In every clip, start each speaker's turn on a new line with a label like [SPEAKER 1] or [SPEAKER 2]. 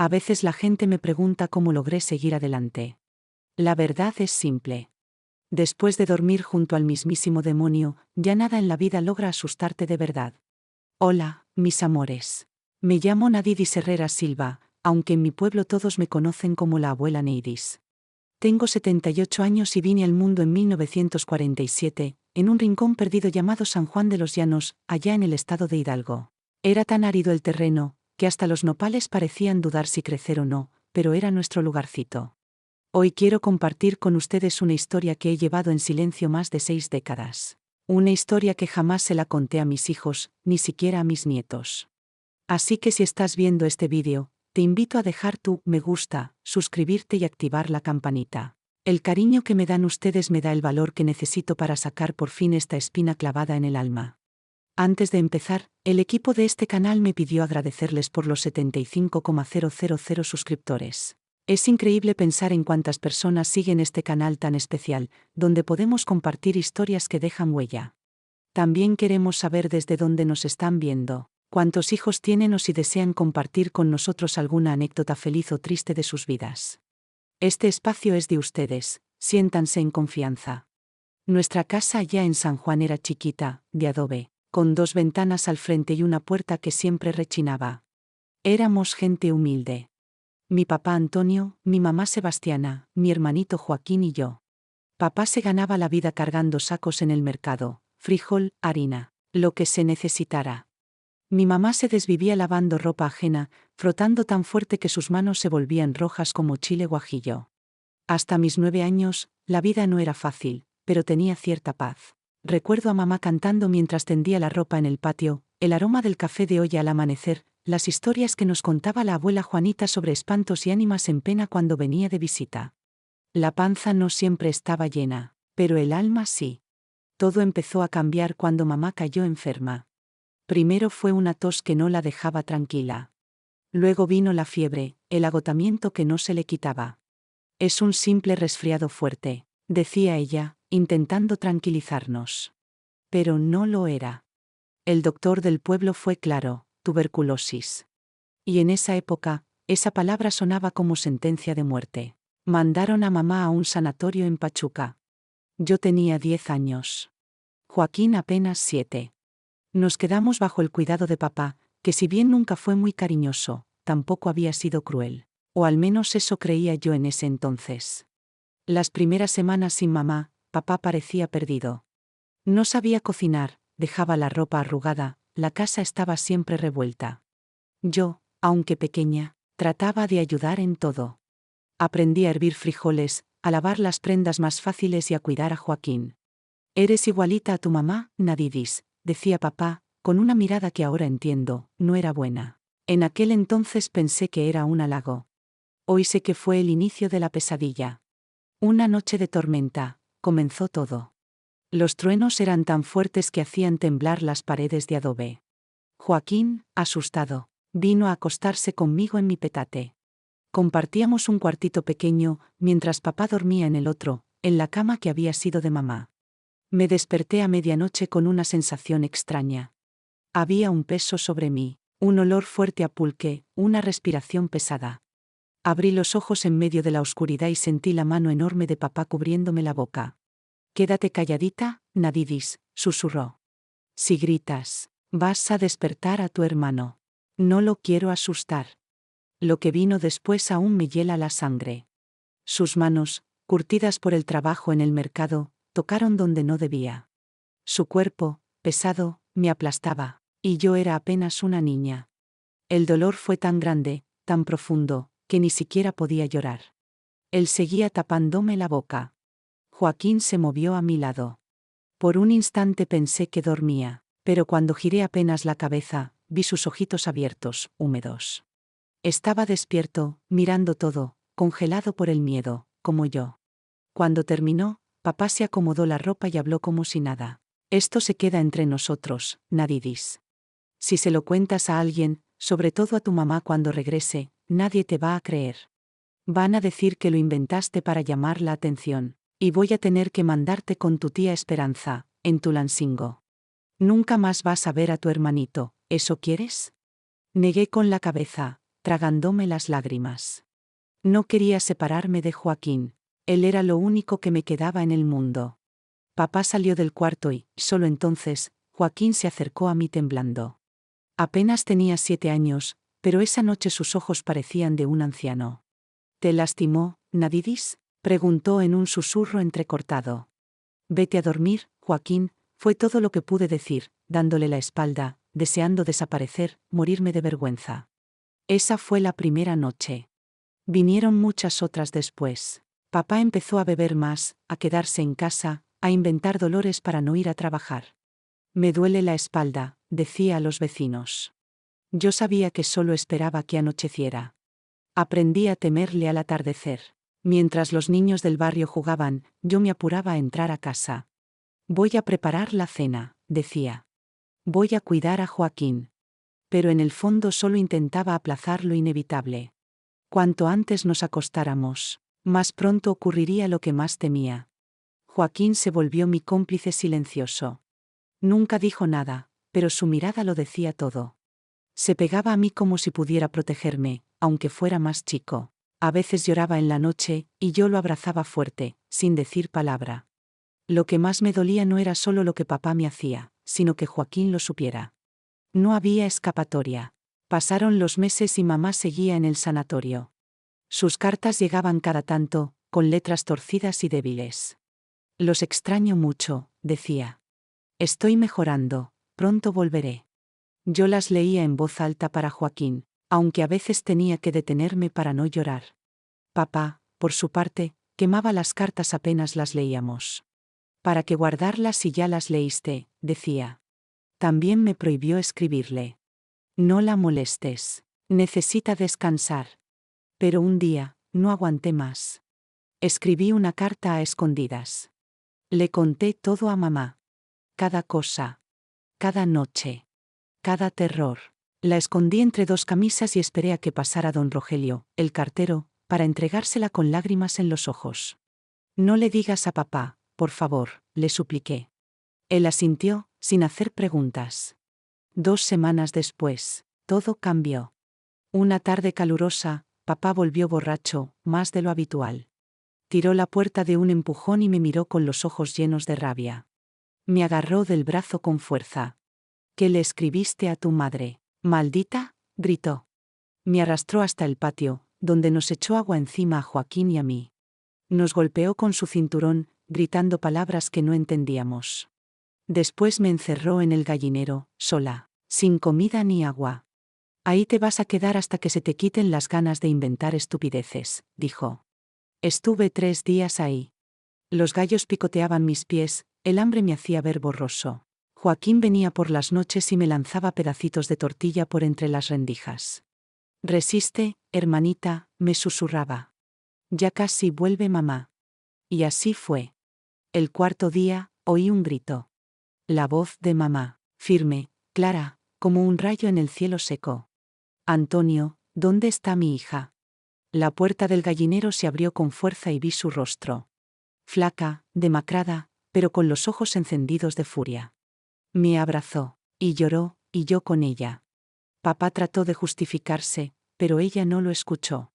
[SPEAKER 1] A veces la gente me pregunta cómo logré seguir adelante. La verdad es simple. Después de dormir junto al mismísimo demonio, ya nada en la vida logra asustarte de verdad. Hola, mis amores. Me llamo Nadidis Herrera Silva, aunque en mi pueblo todos me conocen como la abuela Neidis. Tengo 78 años y vine al mundo en 1947, en un rincón perdido llamado San Juan de los Llanos, allá en el estado de Hidalgo. Era tan árido el terreno, que hasta los nopales parecían dudar si crecer o no, pero era nuestro lugarcito. Hoy quiero compartir con ustedes una historia que he llevado en silencio más de 6 décadas. Una historia que jamás se la conté a mis hijos, ni siquiera a mis nietos. Así que si estás viendo este vídeo, te invito a dejar tu me gusta, suscribirte y activar la campanita. El cariño que me dan ustedes me da el valor que necesito para sacar por fin esta espina clavada en el alma. Antes de empezar, el equipo de este canal me pidió agradecerles por los 75,000 suscriptores. Es increíble pensar en cuántas personas siguen este canal tan especial, donde podemos compartir historias que dejan huella. También queremos saber desde dónde nos están viendo, cuántos hijos tienen o si desean compartir con nosotros alguna anécdota feliz o triste de sus vidas. Este espacio es de ustedes, siéntanse en confianza. Nuestra casa allá en San Juan era chiquita, de adobe, con 2 ventanas al frente y una puerta que siempre rechinaba. Éramos gente humilde. Mi papá Antonio, mi mamá Sebastiana, mi hermanito Joaquín y yo. Papá se ganaba la vida cargando sacos en el mercado, frijol, harina, lo que se necesitara. Mi mamá se desvivía lavando ropa ajena, frotando tan fuerte que sus manos se volvían rojas como chile guajillo. Hasta mis 9 años, la vida no era fácil, pero tenía cierta paz. Recuerdo a mamá cantando mientras tendía la ropa en el patio, el aroma del café de olla al amanecer, las historias que nos contaba la abuela Juanita sobre espantos y ánimas en pena cuando venía de visita. La panza no siempre estaba llena, pero el alma sí. Todo empezó a cambiar cuando mamá cayó enferma. Primero fue una tos que no la dejaba tranquila. Luego vino la fiebre, el agotamiento que no se le quitaba. Es un simple resfriado fuerte, decía ella, intentando tranquilizarnos. Pero no lo era. El doctor del pueblo fue claro: tuberculosis. Y en esa época, esa palabra sonaba como sentencia de muerte. Mandaron a mamá a un sanatorio en Pachuca. Yo tenía 10 años. Joaquín apenas 7. Nos quedamos bajo el cuidado de papá, que si bien nunca fue muy cariñoso, tampoco había sido cruel. O al menos eso creía yo en ese entonces. Las primeras semanas sin mamá, papá parecía perdido. No sabía cocinar, dejaba la ropa arrugada, la casa estaba siempre revuelta. Yo, aunque pequeña, trataba de ayudar en todo. Aprendí a hervir frijoles, a lavar las prendas más fáciles y a cuidar a Joaquín. «Eres igualita a tu mamá, Nadidis», decía papá, con una mirada que ahora entiendo, no era buena. En aquel entonces pensé que era un halago. Hoy sé que fue el inicio de la pesadilla. Una noche de tormenta, comenzó todo. Los truenos eran tan fuertes que hacían temblar las paredes de adobe. Joaquín, asustado, vino a acostarse conmigo en mi petate. Compartíamos un cuartito pequeño, mientras papá dormía en el otro, en la cama que había sido de mamá. Me desperté a medianoche con una sensación extraña. Había un peso sobre mí, un olor fuerte a pulque, una respiración pesada. Abrí los ojos en medio de la oscuridad y sentí la mano enorme de papá cubriéndome la boca. «Quédate calladita, Nadidis», susurró. «Si gritas, vas a despertar a tu hermano. No lo quiero asustar». Lo que vino después aún me hiela la sangre. Sus manos, curtidas por el trabajo en el mercado, tocaron donde no debía. Su cuerpo, pesado, me aplastaba, y yo era apenas una niña. El dolor fue tan grande, tan profundo, que ni siquiera podía llorar. Él seguía tapándome la boca. Joaquín se movió a mi lado. Por un instante pensé que dormía, pero cuando giré apenas la cabeza, vi sus ojitos abiertos, húmedos. Estaba despierto, mirando todo, congelado por el miedo, como yo. Cuando terminó, papá se acomodó la ropa y habló como si nada. «Esto se queda entre nosotros, Nadidis. Si se lo cuentas a alguien, sobre todo a tu mamá cuando regrese, nadie te va a creer. Van a decir que lo inventaste para llamar la atención, y voy a tener que mandarte con tu tía Esperanza, en Tulancingo. Nunca más vas a ver a tu hermanito, ¿eso quieres?». Negué con la cabeza. tragándome las lágrimas. No quería separarme de Joaquín. Él era lo único que me quedaba en el mundo. Papá salió del cuarto y, solo entonces, Joaquín se acercó a mí temblando. Apenas tenía 7 años, pero esa noche sus ojos parecían de un anciano. ¿Te lastimó, Nadidis?, preguntó en un susurro entrecortado. Vete a dormir, Joaquín, fue todo lo que pude decir, dándole la espalda, deseando desaparecer, morirme de vergüenza. Esa fue la primera noche. Vinieron muchas otras después. Papá empezó a beber más, a quedarse en casa, a inventar dolores para no ir a trabajar. Me duele la espalda, decía a los vecinos. Yo sabía que solo esperaba que anocheciera. Aprendí a temerle al atardecer. Mientras los niños del barrio jugaban, yo me apuraba a entrar a casa. Voy a preparar la cena, decía. Voy a cuidar a Joaquín. Pero en el fondo solo intentaba aplazar lo inevitable. Cuanto antes nos acostáramos, más pronto ocurriría lo que más temía. Joaquín se volvió mi cómplice silencioso. Nunca dijo nada, pero su mirada lo decía todo. Se pegaba a mí como si pudiera protegerme, aunque fuera más chico. A veces lloraba en la noche, y yo lo abrazaba fuerte, sin decir palabra. Lo que más me dolía no era solo lo que papá me hacía, sino que Joaquín lo supiera. No había escapatoria. Pasaron los meses y mamá seguía en el sanatorio. Sus cartas llegaban cada tanto, con letras torcidas y débiles. Los extraño mucho, decía. Estoy mejorando, pronto volveré. Yo las leía en voz alta para Joaquín, aunque a veces tenía que detenerme para no llorar. Papá, por su parte, quemaba las cartas apenas las leíamos. ¿Para qué guardarlas si ya las leíste?, decía. También me prohibió escribirle. No la molestes. Necesita descansar. Pero un día, no aguanté más. Escribí una carta a escondidas. Le conté todo a mamá. Cada cosa. Cada noche. Cada terror. La escondí entre 2 camisas y esperé a que pasara don Rogelio, el cartero, para entregársela con lágrimas en los ojos. No le digas a papá, por favor, le supliqué. Él asintió, sin hacer preguntas. 2 semanas después, todo cambió. Una tarde calurosa, papá volvió borracho, más de lo habitual. Tiró la puerta de un empujón y me miró con los ojos llenos de rabia. Me agarró del brazo con fuerza. ¿Qué le escribiste a tu madre? ¿Maldita?, gritó. Me arrastró hasta el patio, donde nos echó agua encima a Joaquín y a mí. Nos golpeó con su cinturón, gritando palabras que no entendíamos. Después me encerró en el gallinero, sola, sin comida ni agua. Ahí te vas a quedar hasta que se te quiten las ganas de inventar estupideces, dijo. Estuve 3 días ahí. Los gallos picoteaban mis pies, el hambre me hacía ver borroso. Joaquín venía por las noches y me lanzaba pedacitos de tortilla por entre las rendijas. Resiste, hermanita, me susurraba. Ya casi vuelve mamá. Y así fue. El 4.º día, oí un grito. La voz de mamá, firme, clara, como un rayo en el cielo seco. Antonio, ¿dónde está mi hija? La puerta del gallinero se abrió con fuerza y vi su rostro. Flaca, demacrada, pero con los ojos encendidos de furia. Me abrazó, y lloró, y yo con ella. Papá trató de justificarse, pero ella no lo escuchó.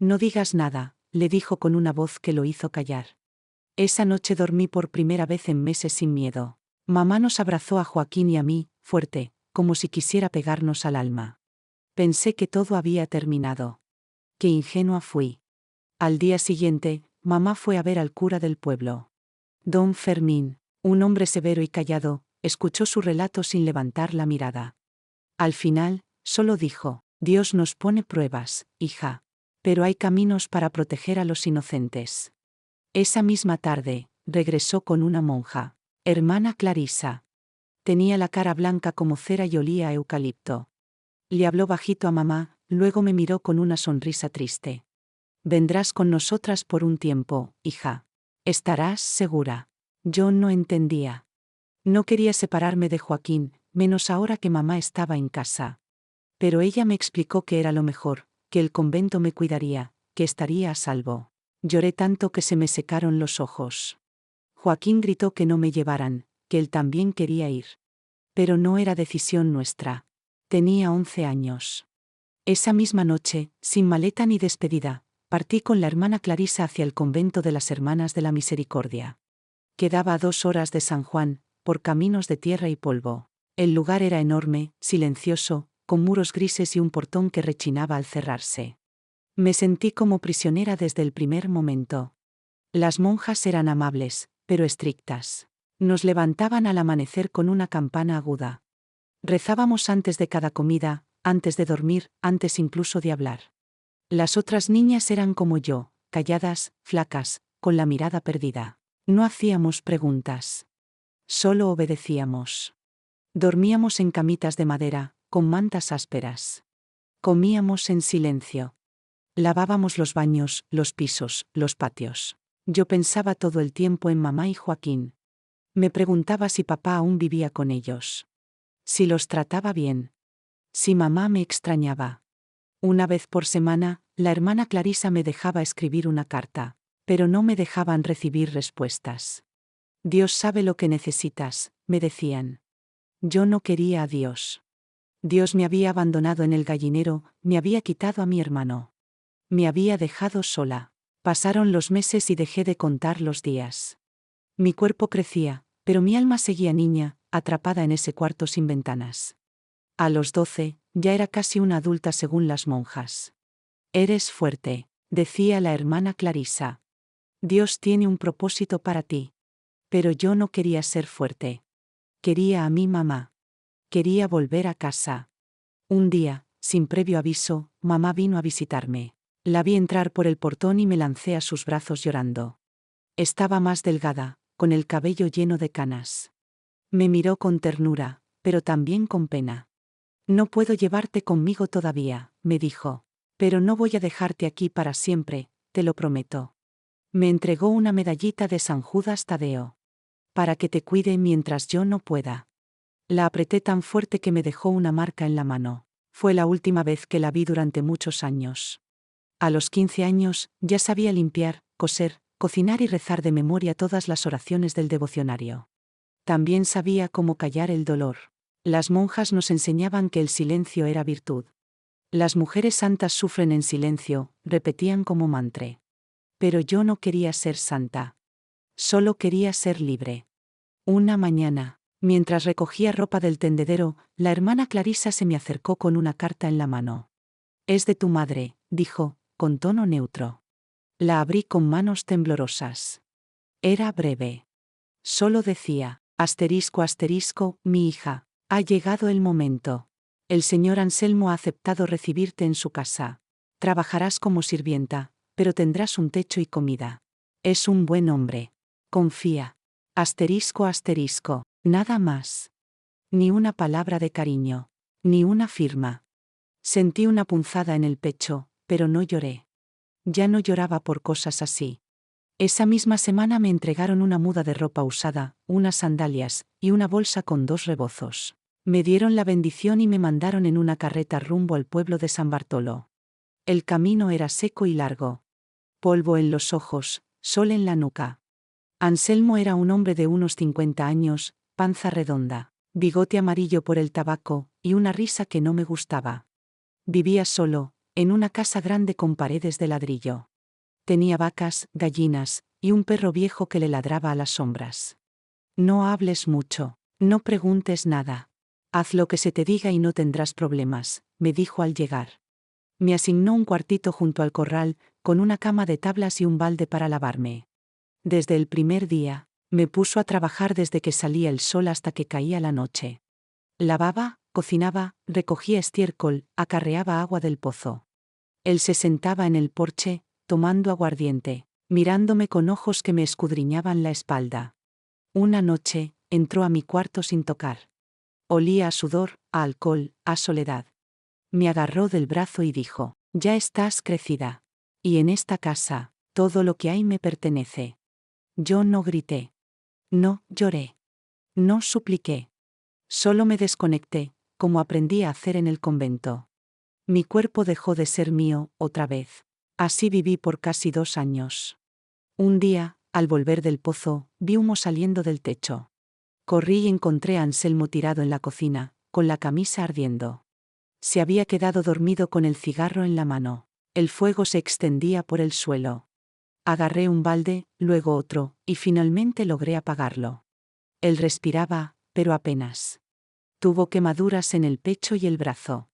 [SPEAKER 1] No digas nada, le dijo con una voz que lo hizo callar. Esa noche dormí por primera vez en meses sin miedo. Mamá nos abrazó a Joaquín y a mí, fuerte, como si quisiera pegarnos al alma. Pensé que todo había terminado. Qué ingenua fui. Al día siguiente, mamá fue a ver al cura del pueblo. Don Fermín, un hombre severo y callado, escuchó su relato sin levantar la mirada. Al final, solo dijo: Dios nos pone pruebas, hija. Pero hay caminos para proteger a los inocentes. Esa misma tarde, regresó con una monja, hermana Clarisa. Tenía la cara blanca como cera y olía a eucalipto. Le habló bajito a mamá, luego me miró con una sonrisa triste. Vendrás con nosotras por un tiempo, hija. Estarás segura. Yo no entendía. No quería separarme de Joaquín, menos ahora que mamá estaba en casa. Pero ella me explicó que era lo mejor, que el convento me cuidaría, que estaría a salvo. Lloré tanto que se me secaron los ojos. Joaquín gritó que no me llevaran, que él también quería ir. Pero no era decisión nuestra. Tenía 11 años. Esa misma noche, sin maleta ni despedida, partí con la hermana Clarisa hacia el convento de las Hermanas de la Misericordia. Quedaba a 2 horas de San Juan, por caminos de tierra y polvo. El lugar era enorme, silencioso, con muros grises y un portón que rechinaba al cerrarse. Me sentí como prisionera desde el primer momento. Las monjas eran amables, pero estrictas. Nos levantaban al amanecer con una campana aguda. Rezábamos antes de cada comida, antes de dormir, antes incluso de hablar. Las otras niñas eran como yo, calladas, flacas, con la mirada perdida. No hacíamos preguntas. Solo obedecíamos. Dormíamos en camitas de madera, con mantas ásperas. Comíamos en silencio. Lavábamos los baños, los pisos, los patios. Yo pensaba todo el tiempo en mamá y Joaquín. Me preguntaba si papá aún vivía con ellos. Si los trataba bien. Si mamá me extrañaba. Una vez por semana, la hermana Clarisa me dejaba escribir una carta, pero no me dejaban recibir respuestas. Dios sabe lo que necesitas, me decían. Yo no quería a Dios. Dios me había abandonado en el gallinero, me había quitado a mi hermano. Me había dejado sola. Pasaron los meses y dejé de contar los días. Mi cuerpo crecía, pero mi alma seguía niña, atrapada en ese cuarto sin ventanas. A los 12, ya era casi una adulta según las monjas. Eres fuerte, decía la hermana Clarisa. Dios tiene un propósito para ti. Pero yo no quería ser fuerte. Quería a mi mamá. Quería volver a casa. Un día, sin previo aviso, mamá vino a visitarme. La vi entrar por el portón y me lancé a sus brazos llorando. Estaba más delgada, con el cabello lleno de canas. Me miró con ternura, pero también con pena. No puedo llevarte conmigo todavía, me dijo. Pero no voy a dejarte aquí para siempre, te lo prometo. Me entregó una medallita de San Judas Tadeo. Para que te cuide mientras yo no pueda. La apreté tan fuerte que me dejó una marca en la mano. Fue la última vez que la vi durante muchos años. A los 15 años, ya sabía limpiar, coser, cocinar y rezar de memoria todas las oraciones del devocionario. También sabía cómo callar el dolor. Las monjas nos enseñaban que el silencio era virtud. Las mujeres santas sufren en silencio, repetían como mantra. Pero yo no quería ser santa. Solo quería ser libre. Una mañana, mientras recogía ropa del tendedero, la hermana Clarisa se me acercó con una carta en la mano. Es de tu madre, dijo, con tono neutro. La abrí con manos temblorosas. Era breve. Solo decía, asterisco asterisco, mi hija, ha llegado el momento. El señor Anselmo ha aceptado recibirte en su casa. Trabajarás como sirvienta, pero tendrás un techo y comida. Es un buen hombre. Confía. Asterisco asterisco, nada más. Ni una palabra de cariño. Ni una firma. Sentí una punzada en el pecho, pero no lloré. Ya no lloraba por cosas así. Esa misma semana me entregaron una muda de ropa usada, unas sandalias, y una bolsa con 2 rebozos. Me dieron la bendición y me mandaron en una carreta rumbo al pueblo de San Bartolo. El camino era seco y largo. Polvo en los ojos, sol en la nuca. Anselmo era un hombre de unos 50 años, panza redonda, bigote amarillo por el tabaco, y una risa que no me gustaba. Vivía solo, en una casa grande con paredes de ladrillo. Tenía vacas, gallinas, y un perro viejo que le ladraba a las sombras. No hables mucho, no preguntes nada. Haz lo que se te diga y no tendrás problemas, me dijo al llegar. Me asignó un cuartito junto al corral, con una cama de tablas y un balde para lavarme. Desde el primer día, me puso a trabajar desde que salía el sol hasta que caía la noche. Lavaba, cocinaba, recogía estiércol, acarreaba agua del pozo. Él se sentaba en el porche, tomando aguardiente, mirándome con ojos que me escudriñaban la espalda. Una noche, entró a mi cuarto sin tocar. Olía a sudor, a alcohol, a soledad. Me agarró del brazo y dijo, ya estás crecida. Y en esta casa, todo lo que hay me pertenece. Yo no grité. No lloré. No supliqué. Solo me desconecté, como aprendí a hacer en el convento. Mi cuerpo dejó de ser mío, otra vez. Así viví por casi 2 años. Un día, al volver del pozo, vi humo saliendo del techo. Corrí y encontré a Anselmo tirado en la cocina, con la camisa ardiendo. Se había quedado dormido con el cigarro en la mano. El fuego se extendía por el suelo. Agarré un balde, luego otro, y finalmente logré apagarlo. Él respiraba, pero apenas. Tuvo quemaduras en el pecho y el brazo.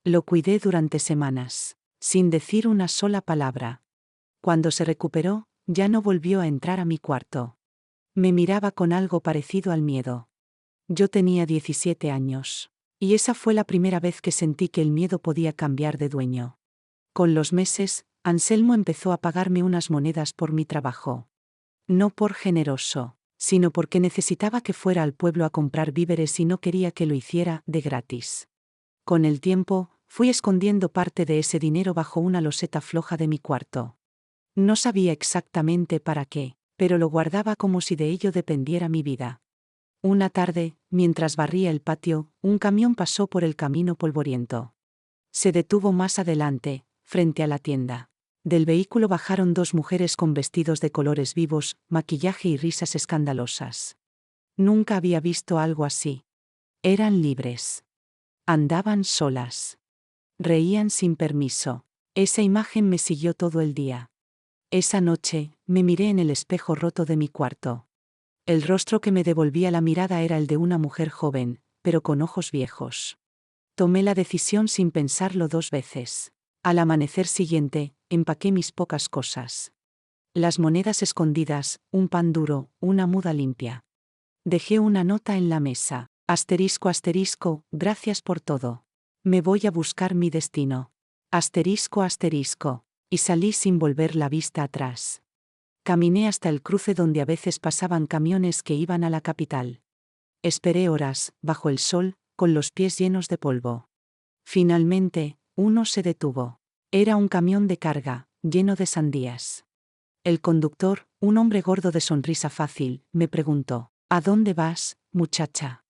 [SPEAKER 1] Lo cuidé durante semanas, sin decir una sola palabra. Cuando se recuperó, ya no volvió a entrar a mi cuarto. Me miraba con algo parecido al miedo. Yo tenía 17 años. Y esa fue la primera vez que sentí que el miedo podía cambiar de dueño. Con los meses, Anselmo empezó a pagarme unas monedas por mi trabajo. No por generoso, sino porque necesitaba que fuera al pueblo a comprar víveres y no quería que lo hiciera de gratis. Con el tiempo, fui escondiendo parte de ese dinero bajo una loseta floja de mi cuarto. No sabía exactamente para qué, pero lo guardaba como si de ello dependiera mi vida. Una tarde, mientras barría el patio, un camión pasó por el camino polvoriento. Se detuvo más adelante, frente a la tienda. Del vehículo bajaron dos mujeres con vestidos de colores vivos, maquillaje y risas escandalosas. Nunca había visto algo así. Eran libres. Andaban solas. Reían sin permiso. Esa imagen me siguió todo el día. Esa noche, me miré en el espejo roto de mi cuarto. El rostro que me devolvía la mirada era el de una mujer joven, pero con ojos viejos. Tomé la decisión sin pensarlo dos veces. Al amanecer siguiente, empaqué mis pocas cosas. Las monedas escondidas, un pan duro, una muda limpia. Dejé una nota en la mesa. Asterisco asterisco, gracias por todo. Me voy a buscar mi destino. Asterisco asterisco. Y salí sin volver la vista atrás. Caminé hasta el cruce donde a veces pasaban camiones que iban a la capital. Esperé horas, bajo el sol, con los pies llenos de polvo. Finalmente, uno se detuvo. Era un camión de carga, lleno de sandías. El conductor, un hombre gordo de sonrisa fácil, me preguntó: ¿A dónde vas, muchacha?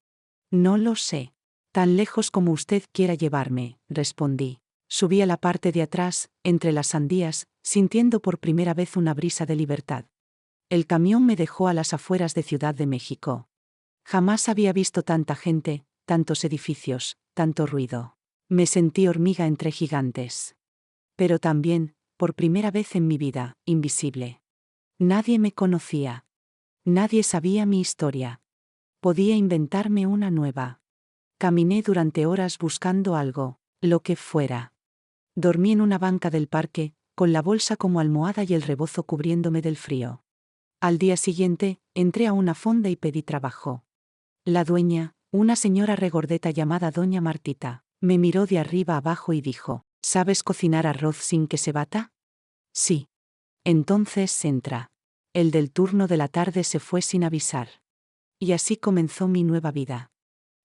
[SPEAKER 1] No lo sé. Tan lejos como usted quiera llevarme, respondí. Subí a la parte de atrás, entre las sandías, sintiendo por primera vez una brisa de libertad. El camión me dejó a las afueras de Ciudad de México. Jamás había visto tanta gente, tantos edificios, tanto ruido. Me sentí hormiga entre gigantes. Pero también, por primera vez en mi vida, invisible. Nadie me conocía. Nadie sabía mi historia. Podía inventarme una nueva. Caminé durante horas buscando algo, lo que fuera. Dormí en una banca del parque, con la bolsa como almohada y el rebozo cubriéndome del frío. Al día siguiente, entré a una fonda y pedí trabajo. La dueña, una señora regordeta llamada Doña Martita, me miró de arriba abajo y dijo: ¿Sabes cocinar arroz sin que se bata? Sí. Entonces entra. El del turno de la tarde se fue sin avisar. Y así comenzó mi nueva vida.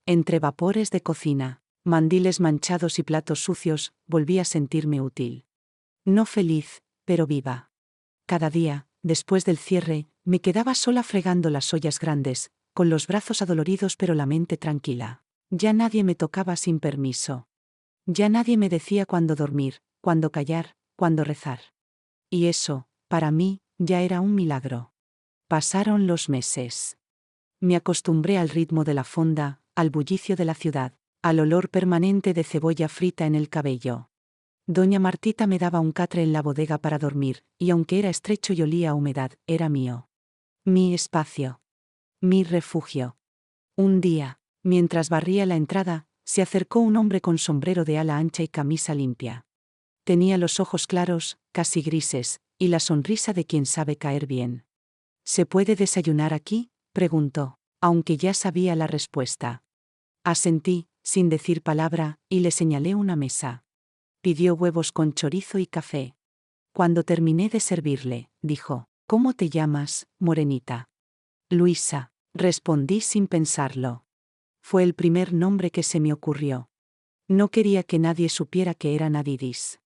[SPEAKER 1] Entre vapores de cocina, mandiles manchados y platos sucios, volví a sentirme útil. No feliz, pero viva. Cada día, después del cierre, me quedaba sola fregando las ollas grandes, con los brazos adoloridos pero la mente tranquila. Ya nadie me tocaba sin permiso. Ya nadie me decía cuándo dormir, cuándo callar, cuándo rezar. Y eso, para mí, ya era un milagro. Pasaron los meses. Me acostumbré al ritmo de la fonda, al bullicio de la ciudad, al olor permanente de cebolla frita en el cabello. Doña Martita me daba un catre en la bodega para dormir, y aunque era estrecho y olía a humedad, era mío. Mi espacio. Mi refugio. Un día, mientras barría la entrada, se acercó un hombre con sombrero de ala ancha y camisa limpia. Tenía los ojos claros, casi grises, y la sonrisa de quien sabe caer bien. ¿Se puede desayunar aquí?, preguntó, aunque ya sabía la respuesta. Asentí, sin decir palabra, y le señalé una mesa. Pidió huevos con chorizo y café. Cuando terminé de servirle, dijo: ¿Cómo te llamas, morenita? Luisa, respondí sin pensarlo. Fue el primer nombre que se me ocurrió. No quería que nadie supiera que era Nadidis.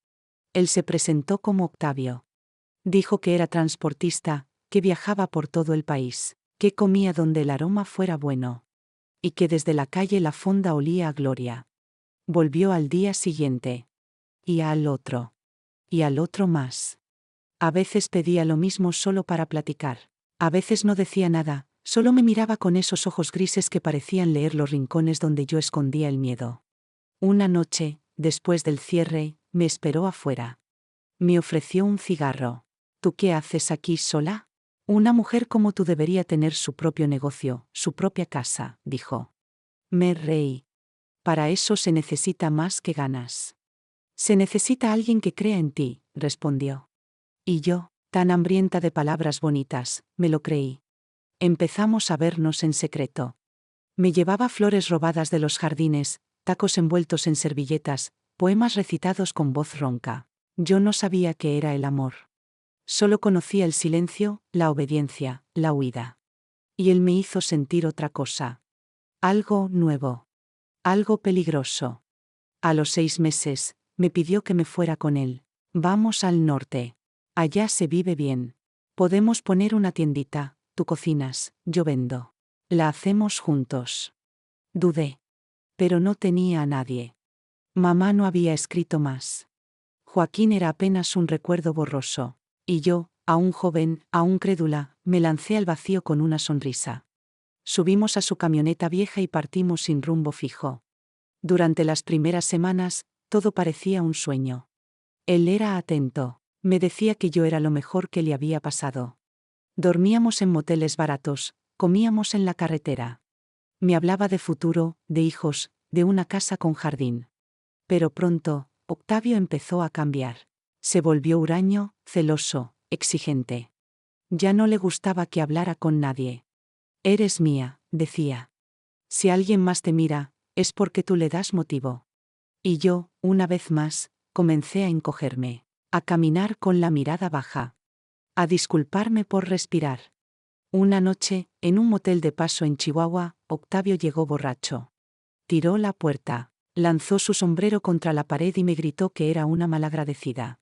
[SPEAKER 1] Él se presentó como Octavio. Dijo que era transportista, que viajaba por todo el país, que comía donde el aroma fuera bueno. Y que desde la calle La Fonda olía a gloria. Volvió al día siguiente. Y al otro. Y al otro más. A veces pedía lo mismo solo para platicar. A veces no decía nada, solo me miraba con esos ojos grises que parecían leer los rincones donde yo escondía el miedo. Una noche, después del cierre, me esperó afuera. Me ofreció un cigarro. ¿Tú qué haces aquí sola? Una mujer como tú debería tener su propio negocio, su propia casa, dijo. Me reí. Para eso se necesita más que ganas. Se necesita alguien que crea en ti, respondió. Y yo, tan hambrienta de palabras bonitas, me lo creí. Empezamos a vernos en secreto. Me llevaba flores robadas de los jardines, tacos envueltos en servilletas, poemas recitados con voz ronca. Yo no sabía qué era el amor. Solo conocía el silencio, la obediencia, la huida. Y él me hizo sentir otra cosa. Algo nuevo. Algo peligroso. A los 6 meses, me pidió que me fuera con él. Vamos al norte. Allá se vive bien. Podemos poner una tiendita, tú cocinas, yo vendo. La hacemos juntos. Dudé. Pero no tenía a nadie. Mamá no había escrito más. Joaquín era apenas un recuerdo borroso. Y yo, aún joven, aún crédula, me lancé al vacío con una sonrisa. Subimos a su camioneta vieja y partimos sin rumbo fijo. Durante las primeras semanas, todo parecía un sueño. Él era atento. Me decía que yo era lo mejor que le había pasado. Dormíamos en moteles baratos, comíamos en la carretera. Me hablaba de futuro, de hijos, de una casa con jardín. Pero pronto, Octavio empezó a cambiar. Se volvió huraño, celoso, exigente. Ya no le gustaba que hablara con nadie. Eres mía, decía. Si alguien más te mira, es porque tú le das motivo. Y yo, una vez más, comencé a encogerme, a caminar con la mirada baja, a disculparme por respirar. Una noche, en un motel de paso en Chihuahua, Octavio llegó borracho. Tiró la puerta, lanzó su sombrero contra la pared y me gritó que era una malagradecida.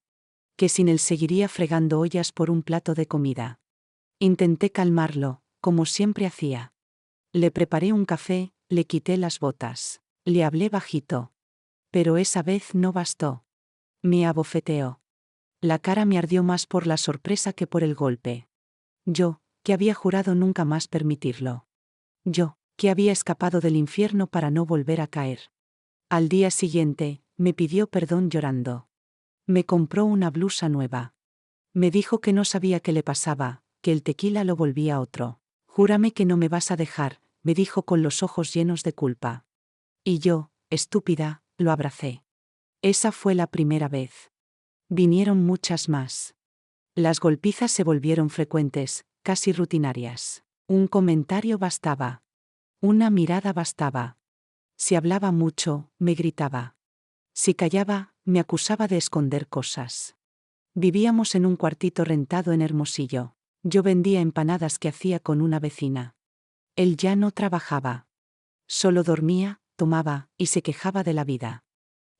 [SPEAKER 1] Que sin él seguiría fregando ollas por un plato de comida. Intenté calmarlo, como siempre hacía. Le preparé un café, le quité las botas. Le hablé bajito. Pero esa vez no bastó. Me abofeteó. La cara me ardió más por la sorpresa que por el golpe. Yo, que había jurado nunca más permitirlo. Yo, que había escapado del infierno para no volver a caer. Al día siguiente, me pidió perdón llorando. Me compró una blusa nueva. Me dijo que no sabía qué le pasaba, que el tequila lo volvía otro. Júrame que no me vas a dejar, me dijo con los ojos llenos de culpa. Y yo, estúpida, lo abracé. Esa fue la primera vez. Vinieron muchas más. Las golpizas se volvieron frecuentes, casi rutinarias. Un comentario bastaba. Una mirada bastaba. Si hablaba mucho, me gritaba. Si callaba, me acusaba de esconder cosas. Vivíamos en un cuartito rentado en Hermosillo. Yo vendía empanadas que hacía con una vecina. Él ya no trabajaba. Solo dormía, tomaba, y se quejaba de la vida.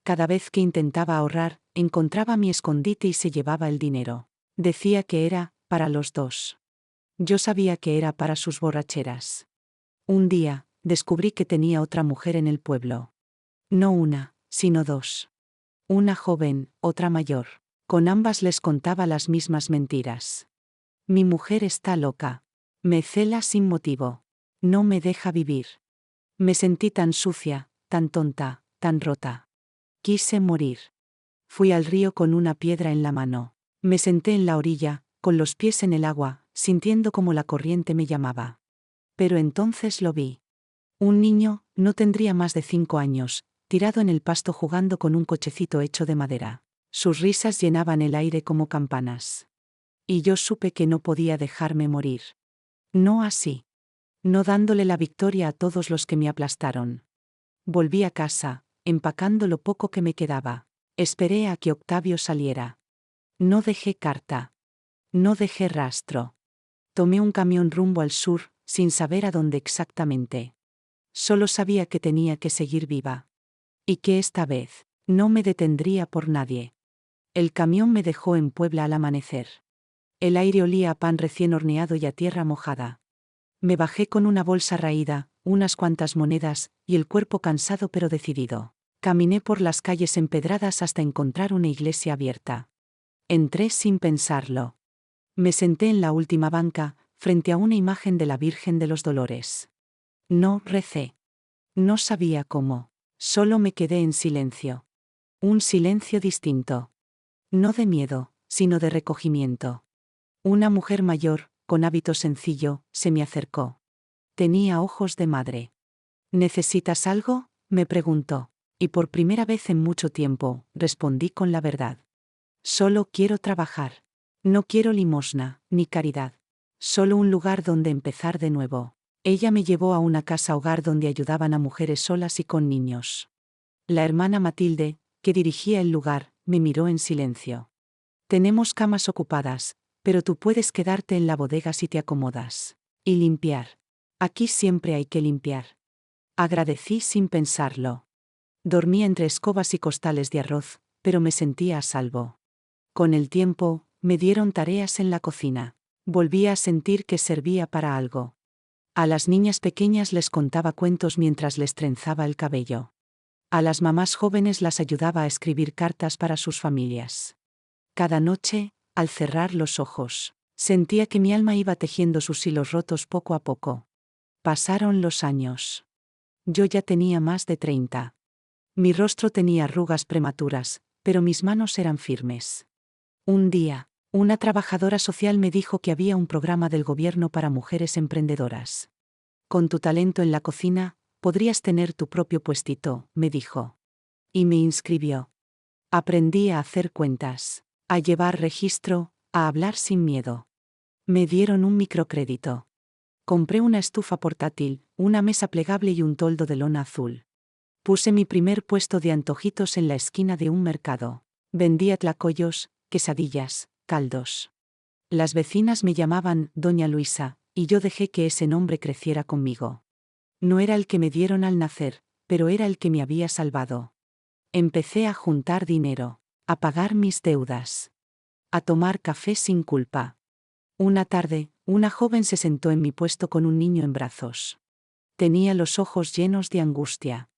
[SPEAKER 1] Cada vez que intentaba ahorrar, encontraba mi escondite y se llevaba el dinero. Decía que era, para los dos. Yo sabía que era para sus borracheras. Un día, descubrí que tenía otra mujer en el pueblo. No una, sino dos. Una joven, otra mayor. Con ambas les contaba las mismas mentiras. Mi mujer está loca. Me cela sin motivo. No me deja vivir. Me sentí tan sucia, tan tonta, tan rota. Quise morir. Fui al río con una piedra en la mano. Me senté en la orilla, con los pies en el agua, sintiendo como la corriente me llamaba. Pero entonces lo vi. Un niño, no tendría más de 5 años, tirado en el pasto jugando con un cochecito hecho de madera. Sus risas llenaban el aire como campanas. Y yo supe que no podía dejarme morir. No así. No dándole la victoria a todos los que me aplastaron. Volví a casa, empacando lo poco que me quedaba. Esperé a que Octavio saliera. No dejé carta. No dejé rastro. Tomé un camión rumbo al sur, sin saber a dónde exactamente. Solo sabía que tenía que seguir viva. Y que esta vez, no me detendría por nadie. El camión me dejó en Puebla al amanecer. El aire olía a pan recién horneado y a tierra mojada. Me bajé con una bolsa raída, unas cuantas monedas, y el cuerpo cansado pero decidido. Caminé por las calles empedradas hasta encontrar una iglesia abierta. Entré sin pensarlo. Me senté en la última banca, frente a una imagen de la Virgen de los Dolores. No recé. No sabía cómo. Solo me quedé en silencio. Un silencio distinto. No de miedo, sino de recogimiento. Una mujer mayor, con hábito sencillo, se me acercó. Tenía ojos de madre. ¿Necesitas algo?, me preguntó. Y por primera vez en mucho tiempo, respondí con la verdad. Solo quiero trabajar. No quiero limosna, ni caridad. Solo un lugar donde empezar de nuevo. Ella me llevó a una casa hogar donde ayudaban a mujeres solas y con niños. La hermana Matilde, que dirigía el lugar, me miró en silencio. Tenemos camas ocupadas, pero tú puedes quedarte en la bodega si te acomodas. Y limpiar. Aquí siempre hay que limpiar. Agradecí sin pensarlo. Dormí entre escobas y costales de arroz, pero me sentía a salvo. Con el tiempo, me dieron tareas en la cocina. Volví a sentir que servía para algo. A las niñas pequeñas les contaba cuentos mientras les trenzaba el cabello. A las mamás jóvenes las ayudaba a escribir cartas para sus familias. Cada noche, al cerrar los ojos, sentía que mi alma iba tejiendo sus hilos rotos poco a poco. Pasaron los años. Yo ya tenía más de 30. Mi rostro tenía arrugas prematuras, pero mis manos eran firmes. Un día, una trabajadora social me dijo que había un programa del gobierno para mujeres emprendedoras. Con tu talento en la cocina, podrías tener tu propio puestito, me dijo. Y me inscribió. Aprendí a hacer cuentas, a llevar registro, a hablar sin miedo. Me dieron un microcrédito. Compré una estufa portátil, una mesa plegable y un toldo de lona azul. Puse mi primer puesto de antojitos en la esquina de un mercado. Vendía tlacoyos, quesadillas, caldos. Las vecinas me llamaban Doña Luisa, y yo dejé que ese nombre creciera conmigo. No era el que me dieron al nacer, pero era el que me había salvado. Empecé a juntar dinero, a pagar mis deudas, a tomar café sin culpa. Una tarde, una joven se sentó en mi puesto con un niño en brazos. Tenía los ojos llenos de angustia.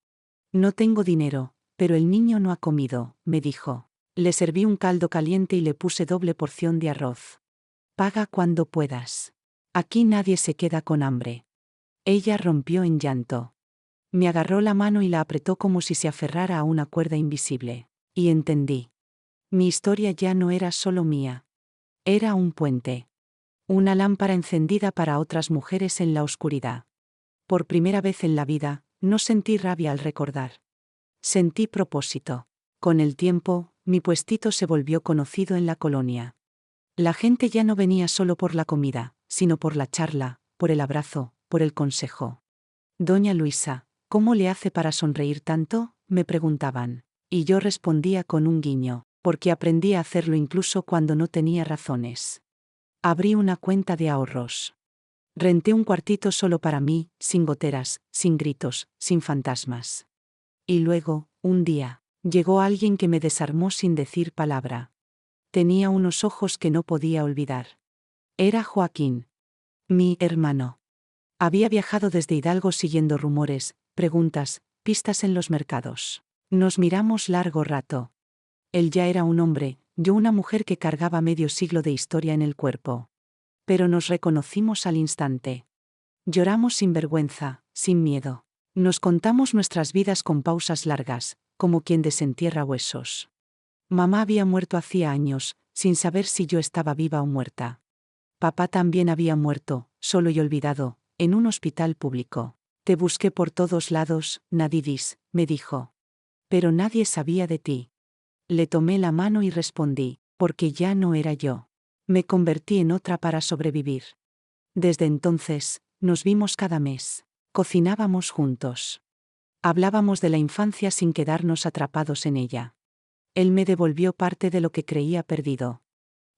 [SPEAKER 1] No tengo dinero, pero el niño no ha comido, me dijo. Le serví un caldo caliente y le puse doble porción de arroz. Paga cuando puedas. Aquí nadie se queda con hambre. Ella rompió en llanto. Me agarró la mano y la apretó como si se aferrara a una cuerda invisible. Y entendí. Mi historia ya no era solo mía. Era un puente. Una lámpara encendida para otras mujeres en la oscuridad. Por primera vez en la vida, no sentí rabia al recordar. Sentí propósito. Con el tiempo, mi puestito se volvió conocido en la colonia. La gente ya no venía solo por la comida, sino por la charla, por el abrazo, por el consejo. Doña Luisa, ¿cómo le hace para sonreír tanto?, me preguntaban. Y yo respondía con un guiño, porque aprendí a hacerlo incluso cuando no tenía razones. Abrí una cuenta de ahorros. Renté un cuartito solo para mí, sin goteras, sin gritos, sin fantasmas. Y luego, un día, llegó alguien que me desarmó sin decir palabra. Tenía unos ojos que no podía olvidar. Era Joaquín. Mi hermano. Había viajado desde Hidalgo siguiendo rumores, preguntas, pistas en los mercados. Nos miramos largo rato. Él ya era un hombre, yo una mujer que cargaba medio siglo de historia en el cuerpo. Pero nos reconocimos al instante. Lloramos sin vergüenza, sin miedo. Nos contamos nuestras vidas con pausas largas, como quien desentierra huesos. Mamá había muerto hacía años, sin saber si yo estaba viva o muerta. Papá también había muerto, solo y olvidado, en un hospital público. Te busqué por todos lados, Nadidis, me dijo. Pero nadie sabía de ti. Le tomé la mano y respondí, porque ya no era yo. Me convertí en otra para sobrevivir. Desde entonces, nos vimos cada mes. Cocinábamos juntos. Hablábamos de la infancia sin quedarnos atrapados en ella. Él me devolvió parte de lo que creía perdido.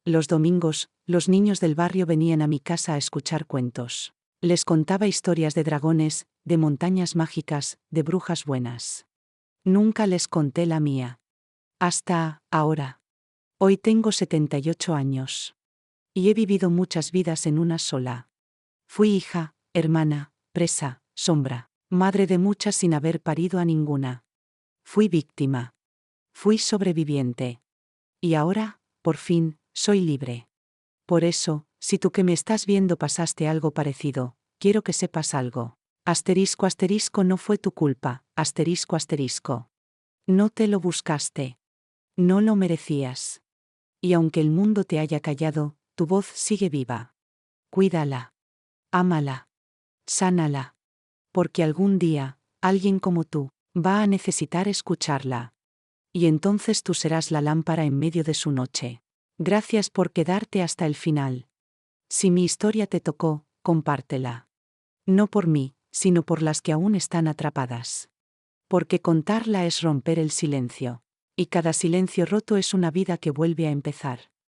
[SPEAKER 1] Los domingos, los niños del barrio venían a mi casa a escuchar cuentos. Les contaba historias de dragones, de montañas mágicas, de brujas buenas. Nunca les conté la mía. Hasta ahora. Hoy tengo 78 años. Y he vivido muchas vidas en una sola. Fui hija, hermana, presa, sombra, madre de muchas sin haber parido a ninguna. Fui víctima. Fui sobreviviente. Y ahora, por fin, soy libre. Por eso, si tú que me estás viendo pasaste algo parecido, quiero que sepas algo. Asterisco asterisco no fue tu culpa, asterisco asterisco. No te lo buscaste. No lo merecías. Y aunque el mundo te haya callado, tu voz sigue viva. Cuídala. Ámala. Sánala. Porque algún día, alguien como tú, va a necesitar escucharla. Y entonces tú serás la lámpara en medio de su noche. Gracias por quedarte hasta el final. Si mi historia te tocó, compártela. No por mí, sino por las que aún están atrapadas. Porque contarla es romper el silencio. Y cada silencio roto es una vida que vuelve a empezar.